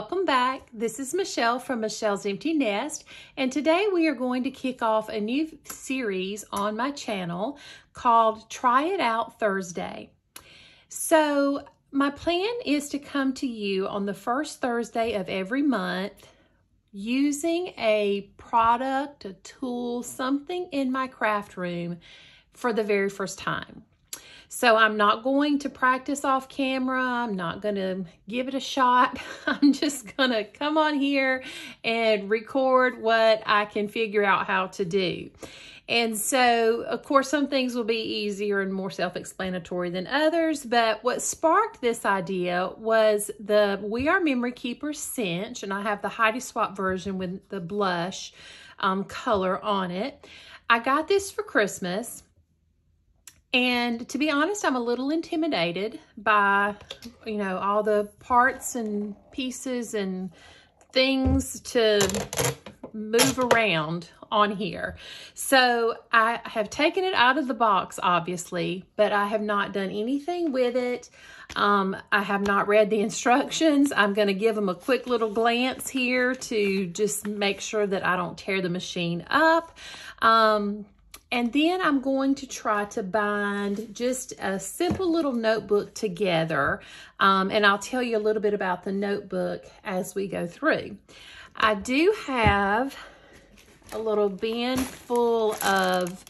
welcome back. This is Michelle from Michelle's Empty Nest, and today we are going to kick off a new series on my channel called Try It Out Thursday. So my plan is to come to you on the first Thursday of every month using a product, a tool, something in my craft room for the very first time. So I'm not going to practice off camera. I'm not going to give it a shot. I'm just going to come on here and record what I can figure out how to do. And so, of course, some things will be easier and more self-explanatory than others. But what sparked this idea was the We Are Memory Keepers Cinch. And I have the Heidi Swapp version with the blush color on it. I got this for Christmas. And to be honest, I'm a little intimidated by, all the parts and pieces and things to move around on here. So I have taken it out of the box, obviously, but I have not done anything with it. I have not read the instructions. I'm going to give them a quick little glance here to just make sure that I don't tear the machine up. And then I'm going to try to bind just a simple little notebook together. And I'll tell you a little bit about the notebook as we go through. I do have a little bin full of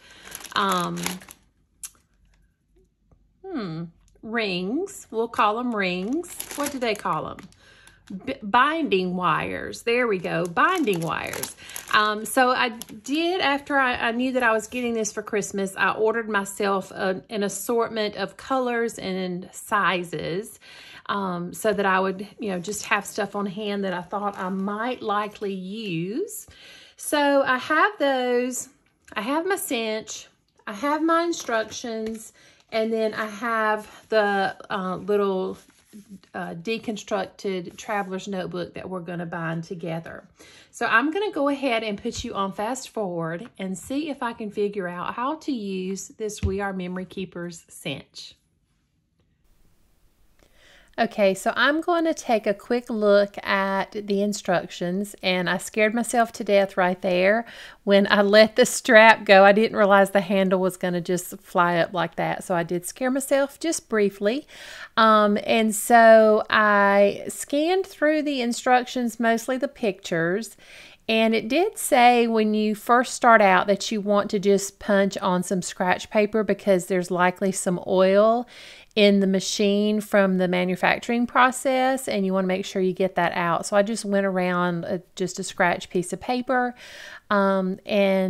rings. We'll call them rings. What do they call them? Binding wires. There we go. Binding wires. So I did, after I knew that I was getting this for Christmas, I ordered myself an assortment of colors and sizes so that I would, just have stuff on hand that I thought I might likely use. So I have those. I have my cinch. I have my instructions. And then I have the little deconstructed traveler's notebook that we're going to bind together. So I'm going to go ahead and put you on fast forward and see if I can figure out how to use this We Are Memory Keepers cinch. Okay, so I'm going to take a quick look at the instructions, and I scared myself to death right there. When I let the strap go, I didn't realize the handle was going to just fly up like that, so I did scare myself just briefly. And so I scanned through the instructions, mostly the pictures, and it did say when you first start out that you want to just punch on some scratch paper because there's likely some oil in the machine from the manufacturing process, and you want to make sure you get that out. So I just went around just a scratch piece of paper, and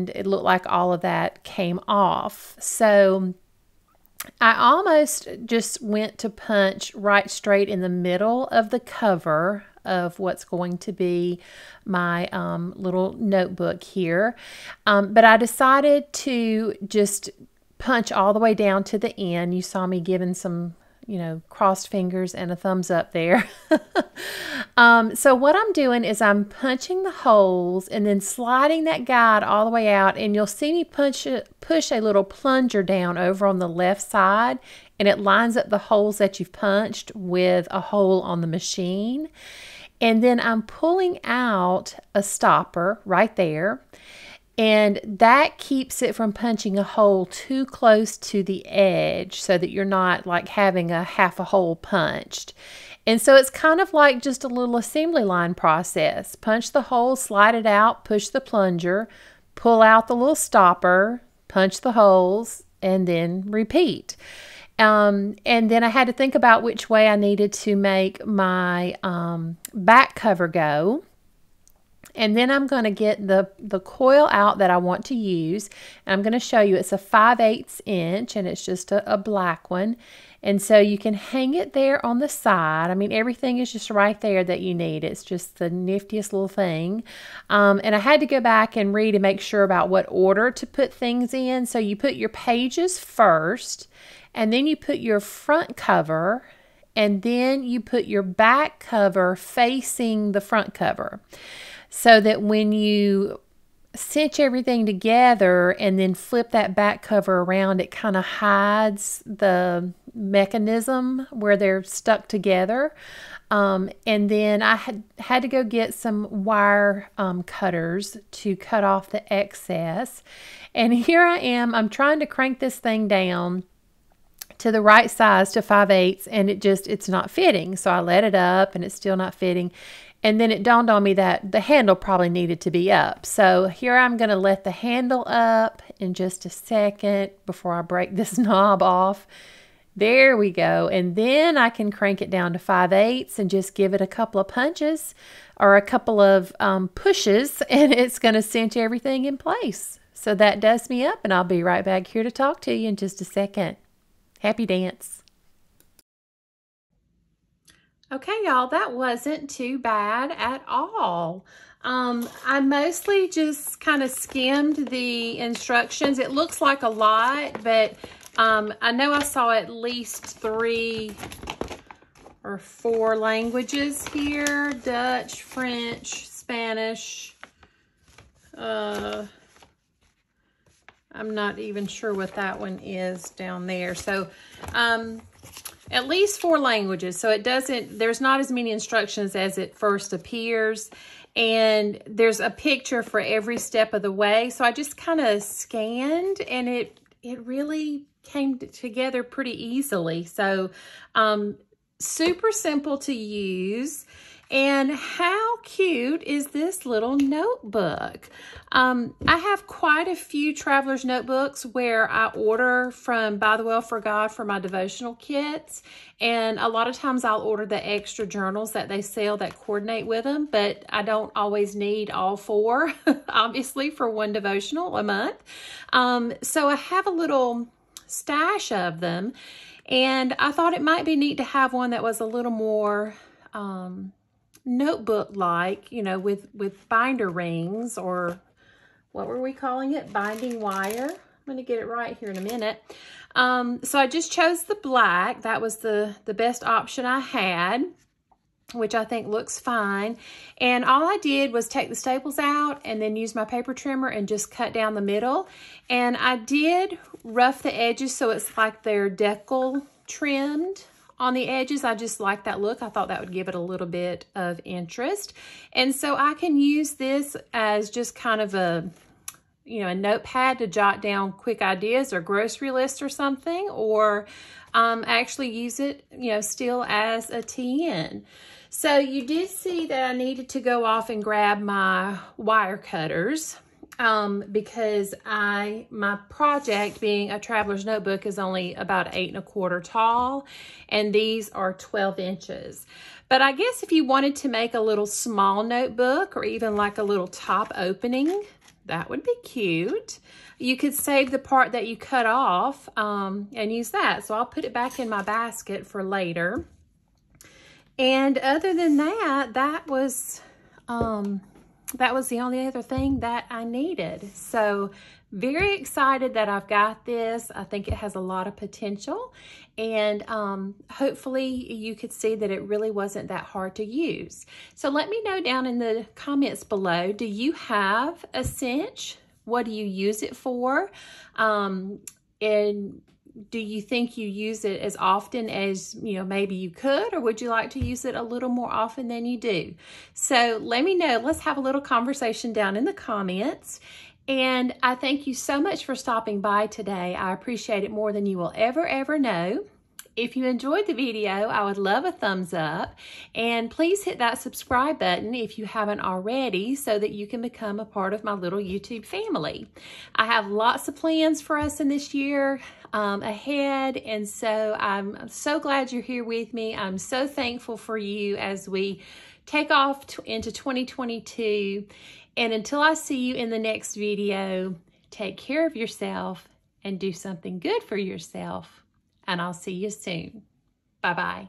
it looked like all of that came off. So I almost just went to punch right straight in the middle of the cover of what's going to be my little notebook here. But I decided to just punch all the way down to the end. You saw me giving some, crossed fingers and a thumbs up there. So what I'm doing is I'm punching the holes and then sliding that guide all the way out, and you'll see me push a little plunger down over on the left side, and it lines up the holes that you've punched with a hole on the machine. And then I'm pulling out a stopper right there, and that keeps it from punching a hole too close to the edge so that you're not like having a half a hole punched. And so it's kind of like just a little assembly line process. Punch the hole, slide it out, push the plunger, pull out the little stopper, punch the holes, and then repeat. And then I had to think about which way I needed to make my back cover go. And then I'm going to get the coil out that I want to use. And I'm going to show you it's a 5/8 inch, and it's just a black one. And so you can hang it there on the side. I mean, everything is just right there that you need. It's just the niftiest little thing. And I had to go back and read and make sure about what order to put things in. So you put your pages first, and then you put your front cover, and then you put your back cover facing the front cover, so that when you cinch everything together and then flip that back cover around, it kind of hides the mechanism where they're stuck together. And then I had to go get some wire cutters to cut off the excess. And here I am, I'm trying to crank this thing down to the right size to 5/8, and it's not fitting. So I let it up and it's still not fitting. And then it dawned on me that the handle probably needed to be up. So here I'm going to let the handle up in just a second before I break this knob off. There we go. And then I can crank it down to 5/8 and just give it a couple of punches or a couple of pushes, and it's going to cinch everything in place. So that does me up, and I'll be right back here to talk to you in just a second. Happy dance. Okay, y'all, that wasn't too bad at all. I mostly just kind of skimmed the instructions. It looks like a lot, but I know I saw at least 3 or 4 languages here: Dutch, French, Spanish. I'm not even sure what that one is down there. So, at least 4 languages. So there's not as many instructions as it first appears. And there's a picture for every step of the way. So I just kind of scanned, and it really came together pretty easily. So super simple to use. And how cute is this little notebook? I have quite a few traveler's notebooks where I order from By the Well for God for my devotional kits. And a lot of times I'll order the extra journals that they sell that coordinate with them, but I don't always need all 4, obviously, for one devotional a month. So I have a little stash of them, and I thought it might be neat to have one that was a little more notebook-like, you know, with binder rings, or what were we calling it? Binding wire. I'm going to get it right here in a minute. So I just chose the black. That was the best option I had, which I think looks fine. And all I did was take the staples out and then use my paper trimmer and just cut down the middle. And I did rough the edges so it's like they're decal trimmed on the edges. I just like that look. I thought that would give it a little bit of interest. And so I can use this as just kind of a, you know, a notepad to jot down quick ideas or grocery list or something, or actually use it, you know, still as a TN. So you did see that I needed to go off and grab my wire cutters. Because my project, being a traveler's notebook, is only about 8 1/4 tall, and these are 12 inches. But I guess if you wanted to make a little small notebook, or even like a little top opening, that would be cute. You could save the part that you cut off and use that. So I'll put it back in my basket for later. And other than that, that was the only other thing that I needed. So very excited that I've got this. I think it has a lot of potential, and hopefully you could see that it really wasn't that hard to use. So let me know down in the comments below, do you have a cinch? What do you use it for? And do you think you use it as often as, you know, maybe you could, or would you like to use it a little more often than you do? So let me know. Let's have a little conversation down in the comments. And I thank you so much for stopping by today. I appreciate it more than you will ever know. If you enjoyed the video, I would love a thumbs up, and please hit that subscribe button if you haven't already, so that you can become a part of my little YouTube family. I have lots of plans for us in this year ahead, and so I'm so glad you're here with me. I'm so thankful for you as we take off into 2022, and until I see you in the next video, take care of yourself and do something good for yourself. And I'll see you soon. Bye-bye.